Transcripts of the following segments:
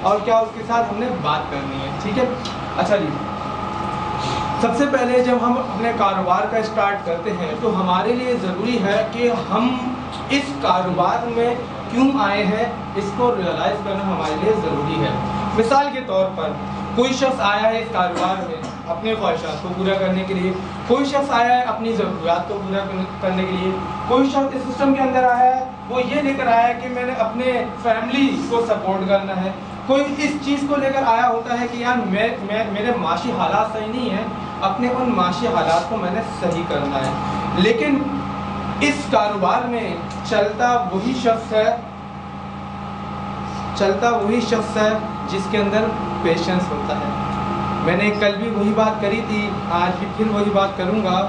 اور کیا اس کے ساتھ ہم نے بات کرنی ہے. ٹھیک ہے. اچھا جی, سب سے پہلے جب ہم اپنے کاروبار کا اسٹارٹ کرتے ہیں تو ہمارے لیے ضروری ہے کہ ہم اس کاروبار میں کیوں آئے ہیں اس کو ریئلائز کرنا ہمارے لیے ضروری ہے. مثال کے طور پر کوئی شخص آیا ہے اس کاروبار میں اپنے خواہشات کو پورا کرنے کے لیے, کوئی شخص آیا ہے اپنی ضروریات کو پورا کرنے کے لیے, کوئی شخص اس سسٹم کے اندر آیا ہے وہ یہ لے کر آیا ہے کہ میں نے اپنے فیملی کو سپورٹ کرنا ہے, کوئی اس چیز کو لے کر آیا ہوتا ہے کہ یار میرے معاشی حالات صحیح نہیں ہیں, اپنے ان معاشی حالات کو میں نے صحیح کرنا ہے. لیکن اس کاروبار میں چلتا وہی شخص ہے جس کے اندر پیشنس ہوتا ہے. میں نے کل بھی وہی بات کری تھی, آج بھی پھر وہی بات کروں گا.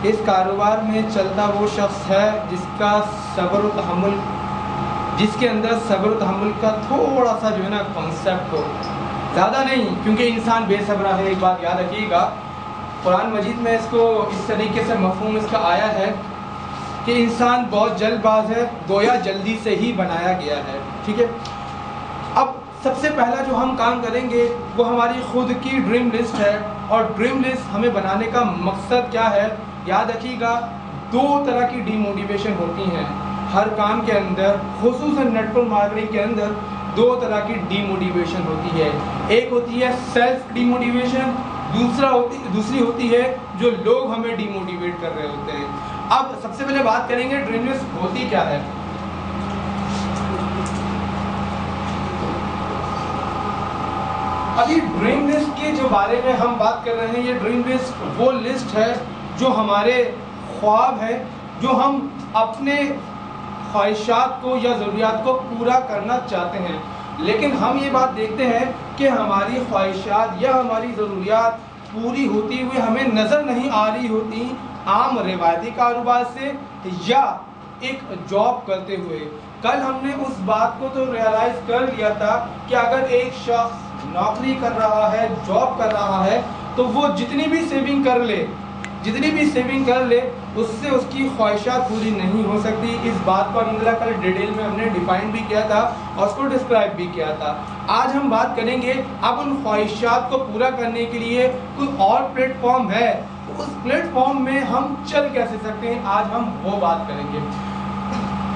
اس کاروبار میں چلتا وہ شخص ہے جس کے اندر صبر و تحمل کا تھوڑا سا جو ہے نا کانسیپٹ ہو, زیادہ نہیں, کیونکہ انسان بے صبر ہے. ایک بات یاد رکھیے گا, قرآن مجید میں اس کو اس طریقے سے مفہوم اس کا آیا ہے کہ انسان بہت جلد باز ہے, گویا جلدی سے ہی بنایا گیا ہے. ٹھیک ہے. اب سب سے پہلا جو ہم کام کریں گے وہ ہماری خود کی ڈریم لسٹ ہے, اور ڈریم لسٹ ہمیں بنانے کا مقصد کیا ہے یاد رکھیے گا. 2 طرح کی ڈی موٹیویشن ہوتی ہیں ہر کام کے اندر, خصوصاً نیٹ ورک مارکیٹنگ کے اندر 2 طرح کی ڈی موٹیویشن ہوتی ہے. ایک ہوتی ہے سیلف ڈی موٹیویشن, دوسری ہوتی ہے جو لوگ ہمیں ڈی موٹیویٹ کر رہے ہوتے ہیں. اب سب سے پہلے بات کریں گے ڈریم لسٹ ہوتی کیا ہے. ابھی ڈریم لسٹ کے جو بارے میں ہم بات کر رہے ہیں, یہ ڈریم لسٹ وہ لسٹ ہے جو ہمارے خواب ہے, جو ہم اپنے خواہشات کو یا ضروریات کو پورا کرنا چاہتے ہیں. لیکن ہم یہ بات دیکھتے ہیں کہ ہماری خواہشات یا ہماری ضروریات پوری ہوتی ہوئے ہمیں نظر نہیں آ رہی ہوتی عام روایتی کاروبار سے یا ایک جاب کرتے ہوئے. کل ہم نے اس بات کو تو ریئلائز کر لیا تھا کہ اگر ایک شخص نوکری کر رہا ہے, جاب کر رہا ہے, تو وہ جتنی بھی سیونگ کر لے اس سے اس کی خواہشات پوری نہیں ہو سکتی. اس بات کو الحمدللہ کل ڈیٹیل میں ہم نے ڈیفائن بھی کیا تھا اور اس کو ڈسکرائب بھی کیا تھا. آج ہم بات کریں گے اب ان خواہشات کو پورا کرنے کے لیے کوئی اور پلیٹ فارم ہے, اس پلیٹ فارم میں ہم چل کیسے سکتے ہیں, آج ہم وہ بات کریں گے.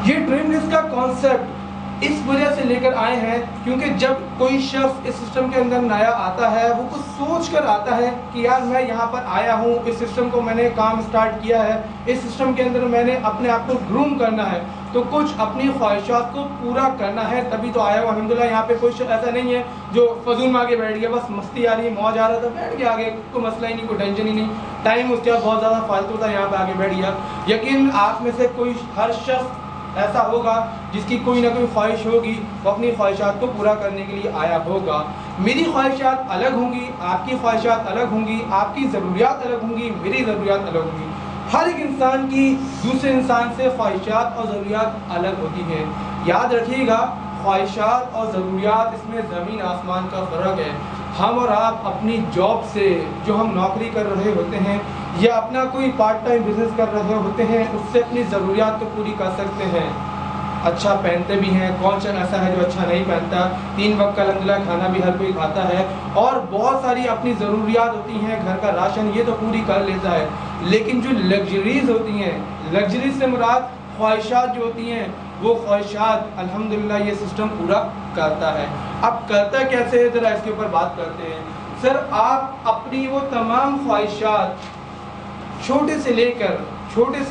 یہ ڈریم لسٹ کا کانسیپٹ اس وجہ سے لے کر آئے ہیں کیونکہ جب کوئی شخص اس سسٹم کے اندر نیا آتا ہے وہ کچھ سوچ کر آتا ہے کہ یار میں یہاں پر آیا ہوں, اس سسٹم کو میں نے کام سٹارٹ کیا ہے, اس سسٹم کے اندر میں نے اپنے آپ کو گروم کرنا ہے, تو کچھ اپنی خواہشات کو پورا کرنا ہے, تبھی تو آیا ہوں. الحمدللہ یہاں پہ کوئی شخص ایسا نہیں ہے جو فضول میں آگے بیٹھ گیا, بس مستی آ رہی ہے, موج آ رہا تھا, بیٹھ گیا آگے, کوئی مسئلہ ہی نہیں, کوئی ٹینشن ہی نہیں, ٹائم اس کے بعد بہت زیادہ فالتو تھا, یہاں پہ آگے بیٹھ گیا. یقین آپ میں سے کوئی ہر شخص ایسا ہوگا جس کی کوئی نہ کوئی خواہش ہوگی, وہ اپنی خواہشات کو پورا کرنے کے لیے آیا ہوگا. میری خواہشات الگ ہوں گی, آپ کی خواہشات الگ ہوں گی, آپ کی ضروریات الگ ہوں گی, میری ضروریات الگ ہوں گی. ہر ایک انسان کی دوسرے انسان سے خواہشات اور ضروریات الگ ہوتی ہیں. یاد رکھیے گا, خواہشات اور ضروریات اس میں زمین آسمان کا فرق ہے. ہم اور آپ اپنی جاب سے, جو ہم نوکری کر رہے ہوتے ہیں یا اپنا کوئی پارٹ ٹائم بزنس کر رہے ہوتے ہیں, اس سے اپنی ضروریات کو پوری کر سکتے ہیں. اچھا پہنتے بھی ہیں, کون سا ایسا ہے جو اچھا نہیں پہنتا, 3 وقت کا الحمدللہ کھانا بھی ہر کوئی کھاتا ہے, اور بہت ساری اپنی ضروریات ہوتی ہیں, گھر کا راشن یہ تو پوری کر لیتا ہے. لیکن جو لگژریز ہوتی ہیں, لگژریز سے مراد خواہشات جو ہوتی ہیں, وہ خواہشات الحمدللہ یہ سسٹم پورا کرتا ہے. اب کرتا کیسے ہے, ذرا اس کے اوپر بات کرتے ہیں. سر آپ اپنی وہ تمام خواہشات چھوٹے سے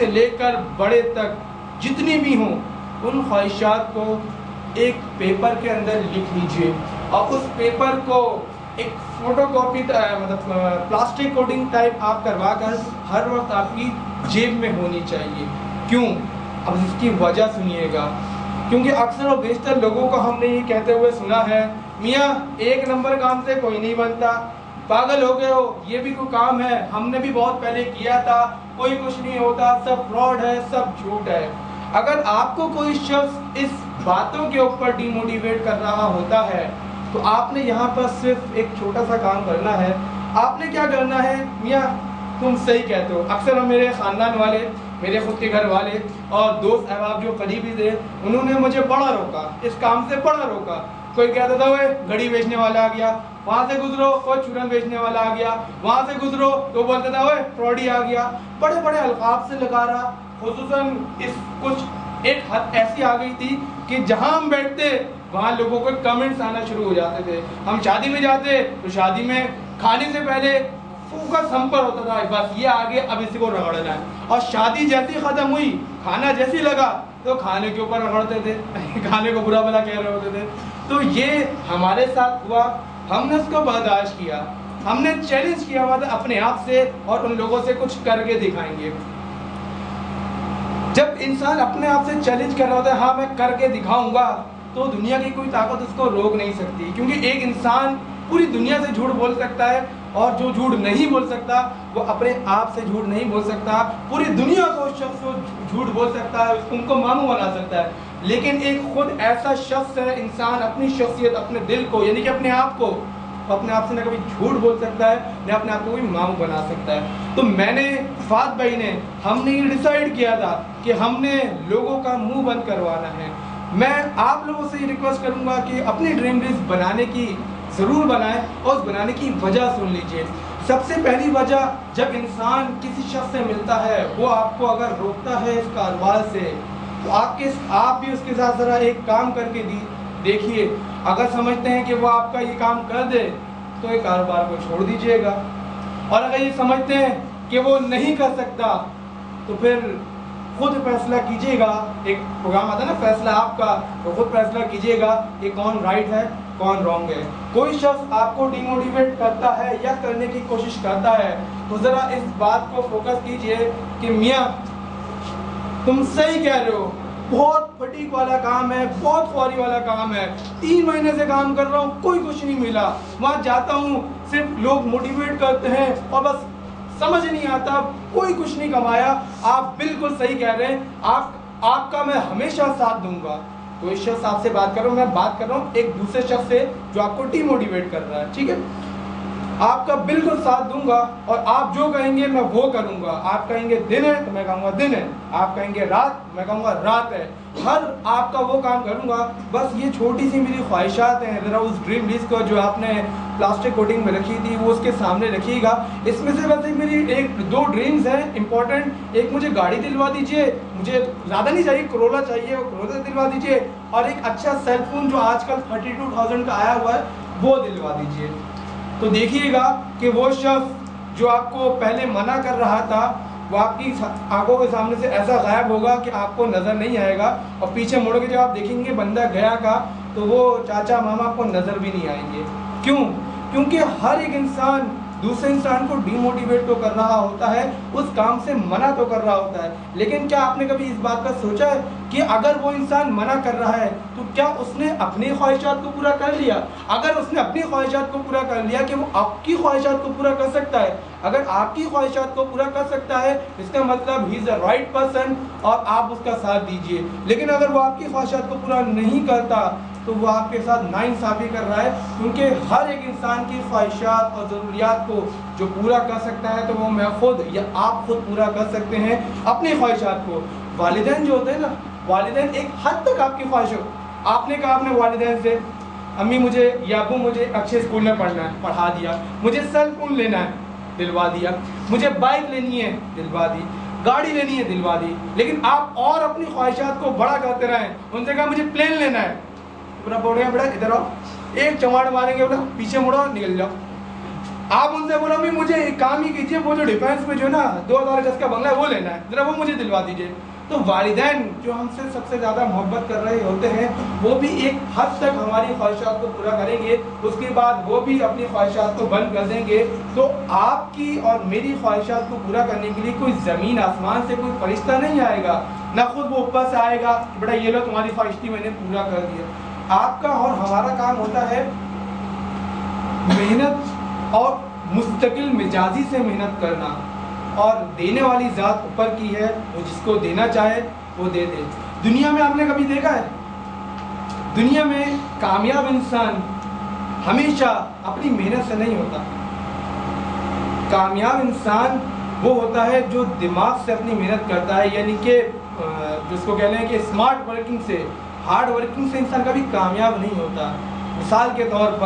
لے کر بڑے تک جتنی بھی ہوں, ان خواہشات کو ایک پیپر کے اندر لکھ لیجئے, اور اس پیپر کو ایک فوٹو کاپی مطلب پلاسٹک کوٹنگ ٹائپ آپ کروا کر ہر وقت آپ کی جیب میں ہونی چاہیے. کیوں؟ اب اس کی وجہ سنیے گا, کیونکہ اکثر اور بیشتر لوگوں کو ہم نے یہ کہتے ہوئے سنا ہے, میاں 1 نمبر کام سے کوئی نہیں بنتا, پاگل ہو گئے ہو, یہ بھی کوئی کام ہے, ہم نے بھی بہت پہلے کیا تھا, کوئی کچھ نہیں ہوتا, سب فراڈ ہے, سب جھوٹ ہے. اگر آپ کو کوئی شخص اس باتوں کے اوپر ڈی موٹیویٹ کر رہا ہوتا ہے تو آپ نے یہاں پر صرف ایک چھوٹا سا کام کرنا ہے. آپ نے کیا کرنا ہے, میاں تم صحیح کہتے ہو, اکثر میرے خاندان والے, میرے خود کے گھر والے اور دوست احباب جو قریبی تھے, انہوں نے مجھے بڑا روکا, اس کام سے بڑا روکا. کوئی کہتا تھا وہ گھڑی بیچنے والا آ گیا، وہاں سے گزرو کوئی چورن بیچنے والا آ گیا، وہاں سے گزرو تو بولتا تھا وہ فراڈی آ گیا، بڑے بڑے القاب سے لگا رہا. خصوصاً اس کچھ ایک حد ایسی آ گئی تھی کہ جہاں ہم بیٹھتے وہاں لوگوں کو کمنٹس آنا شروع ہو جاتے تھے. ہم شادی میں جاتے تو شادی میں کھانے سے پہلے فوکس ہم پر ہوتا تھا، بس یہ آگے اب اسی کو رگڑنا ہے. اور شادی جیسی ختم ہوئی، کھانا جیسی لگا تو کھانے کے اوپر رگڑتے تھے، کھانے کو برا بھلا کہہ رہے ہوتے تھے. تو یہ ہمارے ساتھ ہوا، ہم نے اس کو برداشت کیا، ہم نے چیلنج کیا ہوا تھا اپنے آپ سے اور ان لوگوں سے کچھ کر کے دکھائیں گے. جب انسان اپنے آپ سے چیلنج کر رہا ہوتا ہے ہاں میں کر کے دکھاؤں گا، تو دنیا کی کوئی طاقت اس کو روک نہیں سکتی. کیونکہ ایک انسان پوری دنیا سے جھوٹ بول سکتا ہے، اور جو جھوٹ نہیں بول سکتا وہ اپنے آپ سے جھوٹ نہیں بول سکتا. پوری دنیا کو اس شخص کو جھوٹ بول سکتا ہے، ان کو ماموں بنا سکتا ہے، لیکن ایک خود ایسا شخص ہے، انسان اپنی شخصیت، اپنے دل کو یعنی کہ اپنے آپ کو، اپنے آپ سے نہ کبھی جھوٹ بول سکتا ہے نہ اپنے آپ کو کوئی ماموں بنا سکتا ہے. تو میں نے، فات بھائی نے، ہم نے یہ ڈیسائیڈ کیا تھا کہ ہم نے لوگوں کا منہ بند کروانا ہے. میں آپ لوگوں سے یہ ریکویسٹ کروں گا کہ اپنی ڈریم لسٹ بنانے کی ضرور بنائیں، اور اس بنانے کی وجہ سن لیجئے. سب سے پہلی وجہ، جب انسان کسی شخص سے ملتا ہے وہ آپ کو اگر روکتا ہے اس کاروبار سے، تو آپ بھی اس کے ساتھ ذرا ایک کام کر کے دیکھیے. اگر سمجھتے ہیں کہ وہ آپ کا یہ کام کر دے تو یہ کاروبار کو چھوڑ دیجئے گا، اور اگر یہ سمجھتے ہیں کہ وہ نہیں کر سکتا تو پھر خود فیصلہ کیجئے گا. ایک پروگرام آتا ہے نا فیصلہ آپ کا، تو خود فیصلہ کیجئے گا کہ کون رائٹ ہے کون رانگ ہے. کوئی شخص آپ کو ڈی موٹیویٹ کرتا ہے یا کرنے کی کوشش کرتا ہے تو ذرا اس بات کو فوکس کیجئے کہ میاں تم صحیح کہہ رہے ہو، بہت فٹیگ والا کام ہے، بہت خواری والا کام ہے، 3 مہینے سے کام کر رہا ہوں کوئی کچھ نہیں ملا، وہاں جاتا ہوں صرف لوگ موٹیویٹ کرتے ہیں اور بس سمجھ نہیں آتا، کوئی کچھ نہیں کمایا. آپ بالکل صحیح کہہ رہے ہیں، آپ کا میں ہمیشہ ساتھ دوں گا. کوئی شخص آپ سے بات کر رہا ہوں، میں بات کر رہا ہوں ایک دوسرے شخص سے جو آپ کو ڈی موٹیویٹ کر رہا ہے، ٹھیک ہے. آپ کا بالکل ساتھ دوں گا، اور آپ جو کہیں گے میں وہ کروں گا. آپ کہیں گے دن ہے تو میں کہوں گا دن ہے، آپ کہیں گے رات میں کہوں گا رات ہے. ہر آپ کا وہ کام کروں گا. بس یہ چھوٹی سی میری خواہشات ہیں، ذرا اس ڈریم لسٹ کو جو آپ نے پلاسٹک کوٹنگ میں رکھی تھی وہ اس کے سامنے رکھیے گا. اس میں سے بس میری 2 ڈریمز ہیں امپورٹنٹ. ایک مجھے گاڑی دلوا دیجئے، مجھے زیادہ نہیں چاہیے، کرولا چاہیے، وہ کرولا دلوا دیجئے. اور ایک اچھا سیل فون جو آج کل 32,000 کا آیا ہوا ہے وہ دلوا دیجئے. تو دیکھیے گا کہ وہ شخص جو آپ کو پہلے منع کر رہا تھا وہ آپ کی آنکھوں کے سامنے سے ایسا غائب ہوگا کہ آپ کو نظر نہیں آئے گا. اور پیچھے مڑ کے جب آپ دیکھیں گے بندہ گیا کا تو وہ چاچا ماما آپ کو نظر بھی نہیں آئیں گے. کیوں؟ کیونکہ ہر ایک انسان دوسرے انسان کو ڈی موٹیویٹ تو کر رہا ہوتا ہے، اس کام سے منع تو کر رہا ہوتا ہے. لیکن کیا آپ نے کبھی اس بات کا سوچا ہے کہ اگر وہ انسان منع کر رہا ہے تو کیا اس نے اپنی خواہشات کو پورا کر لیا؟ اگر اس نے اپنی خواہشات کو پورا کر لیا کہ وہ آپ کی خواہشات کو پورا کر سکتا ہے. اگر آپ کی خواہشات کو پورا کر سکتا ہے اس کا مطلب ہی از اے رائٹ پرسن، اور آپ اس کا ساتھ دیجئے. لیکن اگر وہ آپ کی خواہشات کو پورا نہیں کرتا تو وہ آپ کے ساتھ ناانصافی کر رہا ہے. کیونکہ ہر ایک انسان کی خواہشات اور ضروریات کو جو پورا کر سکتا ہے تو وہ میں خود یا آپ خود پورا کر سکتے ہیں اپنی خواہشات کو. والدین جو ہوتے ہیں نا، والدین ایک حد تک آپ کی خواہش ہو. آپ نے کہا اپنے والدین سے امی مجھے یا ابو مجھے اچھے اسکول میں پڑھنا ہے، پڑھا دیا. مجھے سیل فون لینا ہے، دلوا دیا. مجھے بائک لینی ہے، دلوا دی. گاڑی لینی ہے، دلوا دی. لیکن آپ اور اپنی خواہشات کو بڑا کرتے رہیں. ان سے کہا مجھے پلین لینا ہے، بول رہے ہیں بیٹا ادھر آؤ، ایک چماڑ ماریں گے بولا پیچھے مڑو نکل جاؤ. آپ ان سے بولا بھی مجھے ایک کام ہی کیجیے، وہ جو ڈیفینس میں جو ہے نا 2000 گز کا بنگلہ ہے وہ لینا ہے، ذرا وہ مجھے دلوا دیجیے. تو والدین جو ہم سے سب سے زیادہ محبت کر رہے ہوتے ہیں وہ بھی ایک حد تک ہماری خواہشات کو پورا کریں گے، اس کے بعد وہ بھی اپنی خواہشات کو بند کر دیں گے. تو آپ کی اور میری خواہشات کو پورا کرنے کے لیے کوئی زمین آسمان سے کوئی فرشتہ نہیں آئے گا، نہ خود وہ اوپر سے آئے گا بیٹا یہ لو تمہاری خواہش تھی میں نے پورا کر دیا. آپ کا اور ہمارا کام ہوتا ہے محنت اور مستقل مزاجی سے محنت کرنا، اور دینے والی ذات اوپر کی ہے، وہ جس کو دینا چاہے وہ دے دے. دنیا میں آپ نے کبھی دیکھا ہے، دنیا میں کامیاب انسان ہمیشہ اپنی محنت سے نہیں ہوتا. کامیاب انسان وہ ہوتا ہے جو دماغ سے اپنی محنت کرتا ہے، یعنی کہ جس کو کہتے ہیں کہ اسمارٹ ورکنگ سے، ہارڈ ورکنگ سے انسان کبھی کامیاب نہیں ہوتا. مثال کے طور پر